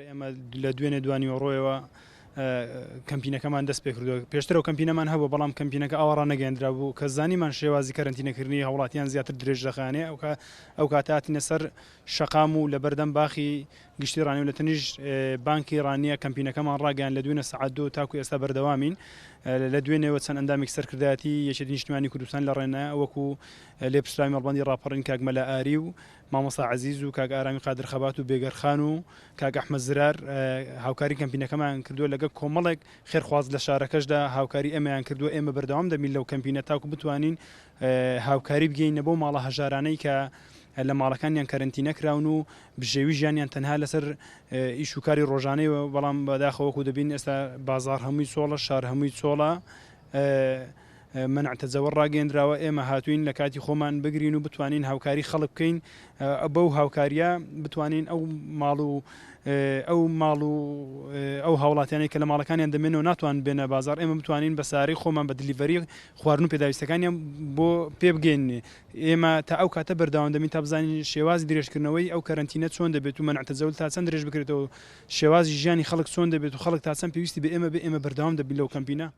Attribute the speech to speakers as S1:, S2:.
S1: ئێمە لە دوێنێ دوانیوەڕۆیەوە کەمپینەکەمان دەست پێ کردووە پێشترەوە کەمپینەمان هەبوو بەڵام کەمپینەکە ئاوەڕا نەگەێنرا بوو کە زانیمان شێوازی کەرەنتینەکردنی هەوڵاتیان زیاتر درێژ دەخانێ ئەو کاتاتینە سەر شەقام و لە بەردەم باخی گشتی ڕانی و لە تەنیژ بانکی ڕانیە کەمپینەکەمان ڕاگەیان لە دوێنە سەعات 2 تاکو ئێستا بەردەوامین لە دوێنێەوە چەند ئەندامێک سەرکردایەتی یەکێتی نیشتیمانی کوردستان لە ڕێنە وەکو لێپشتراوی مەڵبەندی ڕاپەڕین کاک مەلا ئاری و مامۆستا عەزیز و کاک ئارامی قادر خەبات و بێگەرخان و کاک ئەحمەد زرار هاوکاری کەمپینەکەمان کردووە لەگە کۆمەڵێک خێرخواز لە شارەکەشدا هاوکاری ئێمەیان کردووە ئێمە بەردەوام دەبین لەو کەمپینە تاکو بتوانین هاوکاری بگەینە بۆ ماڵە هەژارانەی کە لە ماڵەکانیان کەرنتی نەکراون و بژێوی ژیانیان تەنها لەسەر ئیش و کاری ڕۆژانەیەوە بەڵام بەداخەوەکو دەبین ئێستا بازار هەمووی چۆڵە شار هەمووی چۆڵە منع تەجەوەر ڕاگەیەندراوە ئێمە هاتوین لە کاتی خۆمان بگرین و بتوانین هاوکاری خەڵک بکەین بەو هاوکاریە بتوانین ئەو هاوڵاتیانی کە لە ماڵەکانیان دەمێنەوە ناتوان بێنە بازار ئێمە بتوانین بە سارەی خۆمان بە دلیڤەری خواردن و پێداویستەکانیان بۆ پێ بگەین ئێمە تا ئەو کاتە بەردەوام دەبین تا بزانین شێوازی درێژکردنەوەی ئەو کەرەنتینە چۆن دەبێت و منع تەجەول تا چەند درێژ بکرێتەوە شێوازی ژیانی خەڵک چۆن دەبێت و خەڵک تا چەند پێویستی بە ئێمە بەردەوام دەبین لەو کەمپینە